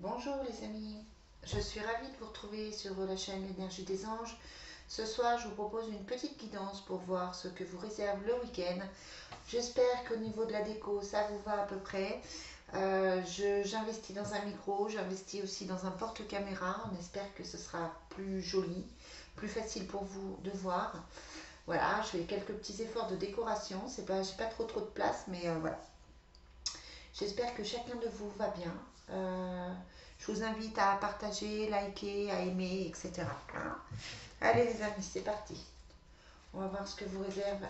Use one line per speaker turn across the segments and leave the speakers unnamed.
Bonjour les amis, je suis ravie de vous retrouver sur la chaîne L'énergie des anges. Ce soir, je vous propose une petite guidance pour voir ce que vous réserve le week-end. J'espère qu'au niveau de la déco, ça vous va à peu près. J'investis dans un micro, j'investis aussi dans un porte-caméra. On espère que ce sera plus joli, plus facile pour vous de voir. Voilà, je fais quelques petits efforts de décoration. C'est pas, j'ai pas trop de place, mais voilà. J'espère que chacun de vous va bien. Je vous invite à partager, liker, à aimer, etc. Hein. Allez les amis, c'est parti. On va voir ce que vous réserve.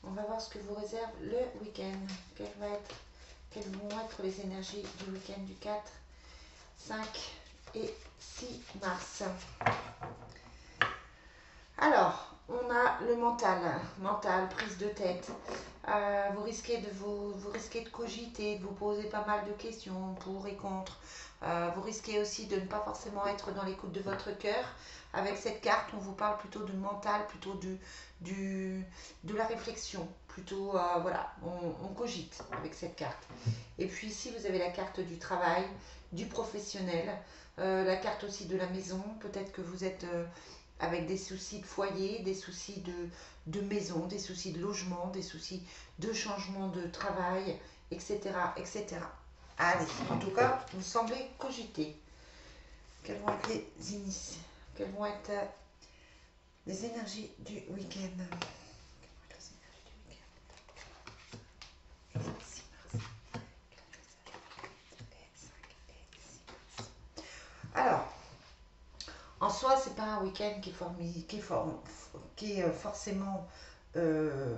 On va voir ce que vous réserve le week-end. Quelles vont être les énergies du week-end du 4, 5 et 6 mars. Alors, on a le mental, prise de tête. Vous risquez de cogiter, de vous poser pas mal de questions pour et contre. Vous risquez aussi de ne pas forcément être dans l'écoute de votre cœur. Avec cette carte, on vous parle plutôt de mental, plutôt de la réflexion. Plutôt, voilà, on cogite avec cette carte. Et puis ici, vous avez la carte du travail, du professionnel, la carte aussi de la maison. Peut-être que vous êtes avec des soucis de foyer, des soucis de maison, des soucis de logement, des soucis de changement de travail, etc. etc. Allez, en tout cas, vous semblez cogiter. Quelles vont être les inities? Quelles vont être les énergies du week-end? Alors, en soi, c'est pas un week-end qui est forcément euh,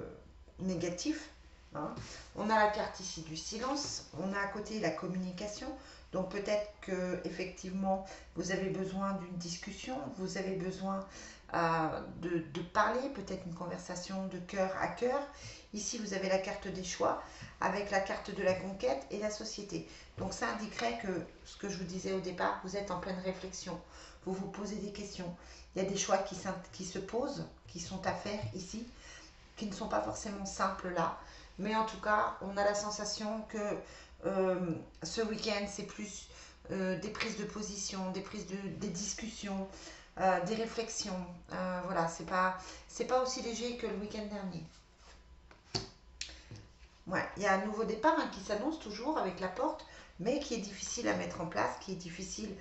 négatif. Hein. On a la carte ici du silence, on a à côté la communication. Donc peut-être que effectivement vous avez besoin d'une discussion, vous avez besoin de parler, peut-être une conversation de cœur à cœur. Ici vous avez la carte des choix avec la carte de la conquête et la société. Donc ça indiquerait que ce que je vous disais au départ, vous êtes en pleine réflexion, vous vous posez des questions. Il y a des choix qui se posent, qui sont à faire ici, qui ne sont pas forcément simples là. Mais en tout cas, on a la sensation que ce week-end, c'est plus des prises de position, des discussions, des réflexions. Voilà, c'est pas aussi léger que le week-end dernier. Ouais, il y a un nouveau départ qui s'annonce toujours avec la porte, mais qui est difficile à mettre en place, qui est difficile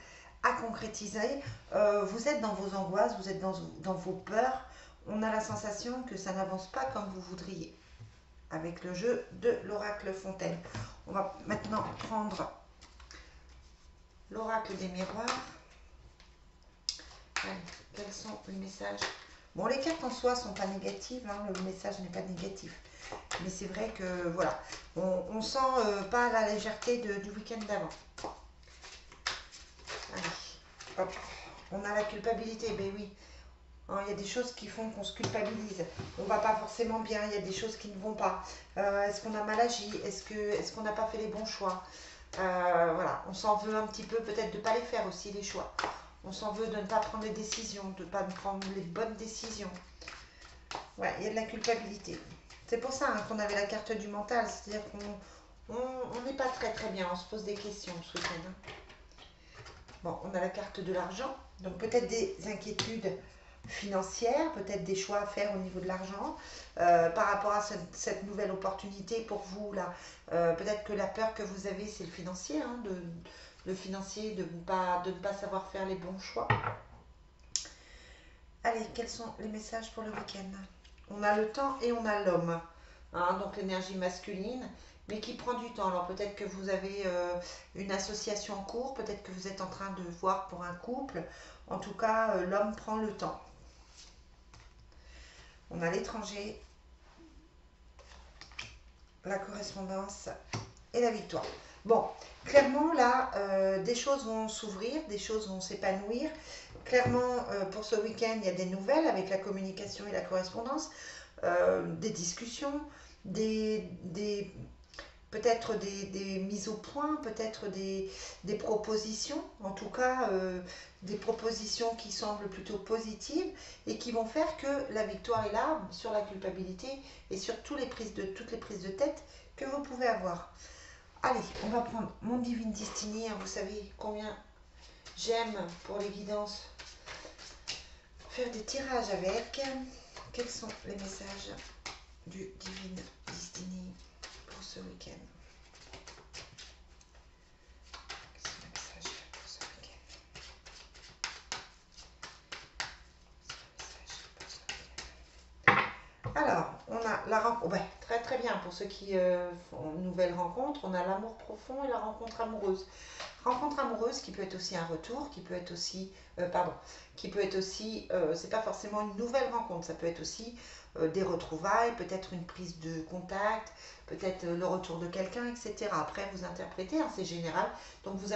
à concrétiser. Vous êtes dans vos angoisses, vous êtes dans vos peurs. On a la sensation que ça n'avance pas comme vous voudriez avec le jeu de l'oracle Fontaine. On va maintenant prendre l'oracle des miroirs. Allez, quels sont les messages? Bon, les cartes en soi ne sont pas négatives, hein, le message n'est pas négatif. Mais c'est vrai que voilà, on sent pas la légèreté du week-end d'avant. Allez, hop, on a la culpabilité, ben oui. Hein, il y a des choses qui font qu'on se culpabilise. On va pas forcément bien, il y a des choses qui ne vont pas. Est-ce qu'on a mal agi? Est-ce qu'on n'a pas fait les bons choix? Voilà, on s'en veut un petit peu peut-être de ne pas les faire aussi, les choix. On s'en veut de ne pas prendre les décisions, de ne pas prendre les bonnes décisions. Ouais, il y a de la culpabilité. C'est pour ça hein, qu'on avait la carte du mental, c'est-à-dire qu'on n'est pas très bien, on se pose des questions ce week-end. Hein. Bon, on a la carte de l'argent, donc peut-être des inquiétudes financières, peut-être des choix à faire au niveau de l'argent par rapport à cette nouvelle opportunité pour vous là. Peut-être que la peur que vous avez, c'est le financier, hein, le financier, de ne pas savoir faire les bons choix. Allez, quels sont les messages pour le week-end? On a le temps et on a l'homme, hein, donc l'énergie masculine, mais qui prend du temps. Alors peut-être que vous avez une association en cours, peut-être que vous êtes en train de voir pour un couple. En tout cas, l'homme prend le temps. On a l'étranger, la correspondance et la victoire. Bon, clairement là, des choses vont s'ouvrir, des choses vont s'épanouir. Clairement, pour ce week-end, il y a des nouvelles avec la communication et la correspondance, des discussions, des peut-être des mises au point, peut-être des propositions, en tout cas des propositions qui semblent plutôt positives et qui vont faire que la victoire est là sur la culpabilité et sur toutes les prises de tête que vous pouvez avoir. Allez, on va prendre mon Divine Destiny. Vous savez combien j'aime pour les guidances faire des tirages avec. Quels sont les messages du Divine Destiny pour ce week-end? Quels sont les messages pour ce week-end? Alors, on a la rencontre, ouais, très très bien pour ceux qui font une nouvelle rencontre. On a l'amour profond et la rencontre amoureuse. Rencontre amoureuse qui peut être aussi un retour, qui peut être aussi, c'est pas forcément une nouvelle rencontre, ça peut être aussi des retrouvailles, peut-être une prise de contact, peut-être le retour de quelqu'un, etc. Après, vous interprétez, hein, c'est général, donc vous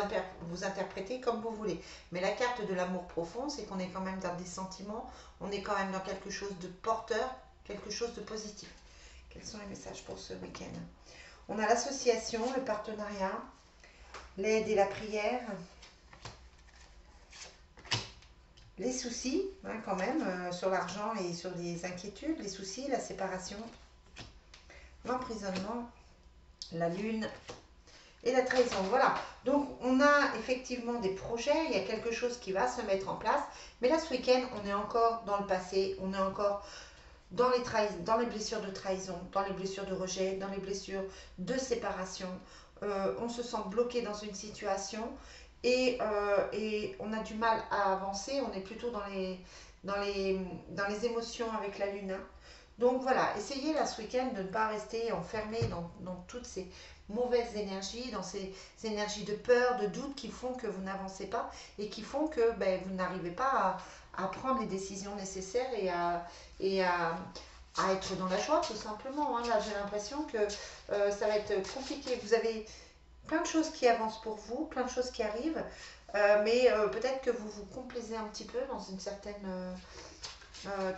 interprétez comme vous voulez. Mais la carte de l'amour profond, c'est qu'on est quand même dans des sentiments, on est quand même dans quelque chose de porteur, quelque chose de positif. Quels sont les messages pour ce week-end? On a l'association, le partenariat, l'aide et la prière, les soucis, hein, quand même, sur l'argent et sur les inquiétudes, les soucis, la séparation, l'emprisonnement, la lune et la trahison. Voilà, donc on a effectivement des projets, il y a quelque chose qui va se mettre en place, mais là ce week-end, on est encore dans le passé, on est encore dans les blessures de trahison, dans les blessures de rejet, dans les blessures de séparation. On se sent bloqué dans une situation et on a du mal à avancer. On est plutôt dans les émotions avec la lune. Donc voilà, essayez là ce week-end de ne pas rester enfermé dans toutes ces mauvaises énergies, dans ces énergies de peur, de doute qui font que vous n'avancez pas et qui font que vous n'arrivez pas à prendre les décisions nécessaires et à être dans la joie tout simplement. Hein. Là j'ai l'impression que ça va être compliqué. Vous avez plein de choses qui avancent pour vous, plein de choses qui arrivent, mais peut-être que vous vous complaisez un petit peu dans une certaine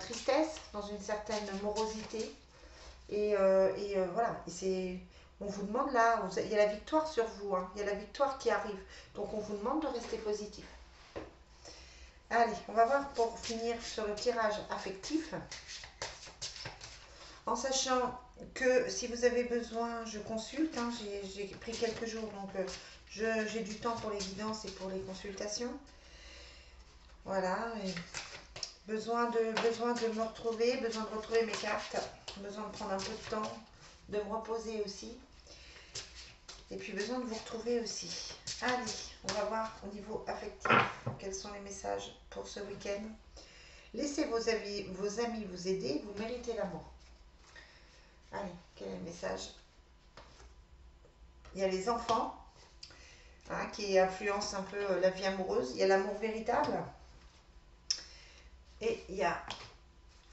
tristesse, dans une certaine morosité. Voilà, on vous demande là, il y a la victoire sur vous, hein, il y a la victoire qui arrive. Donc on vous demande de rester positif. Allez, on va voir pour finir sur le tirage affectif. En sachant que si vous avez besoin, je consulte. Hein, j'ai pris quelques jours, donc j'ai du temps pour les guidances et pour les consultations. Voilà. Et besoin de me retrouver, besoin de retrouver mes cartes, besoin de prendre un peu de temps, de me reposer aussi. Et puis besoin de vous retrouver aussi. Allez, on va voir au niveau affectif quels sont les messages pour ce week-end. Laissez vos amis vous aider, vous méritez l'amour. Allez, quel est le message? Il y a les enfants, hein, qui influencent un peu la vie amoureuse. Il y a l'amour véritable. Et il y a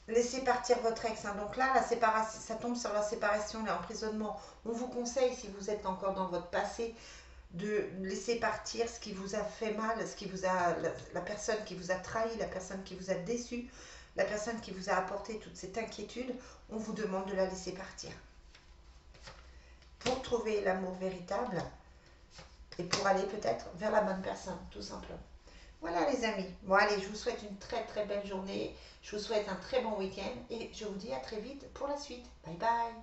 laisser partir votre ex. Hein. Donc là, la séparation, ça tombe sur la séparation, l'emprisonnement. On vous conseille, si vous êtes encore dans votre passé, de laisser partir ce qui vous a fait mal, ce qui vous a, la personne qui vous a trahi, la personne qui vous a déçu, la personne qui vous a apporté toute cette inquiétude. On vous demande de la laisser partir. Pour trouver l'amour véritable et pour aller peut-être vers la bonne personne, tout simplement. Voilà les amis. Bon allez, je vous souhaite une très très belle journée. Je vous souhaite un très bon week-end et je vous dis à très vite pour la suite. Bye bye.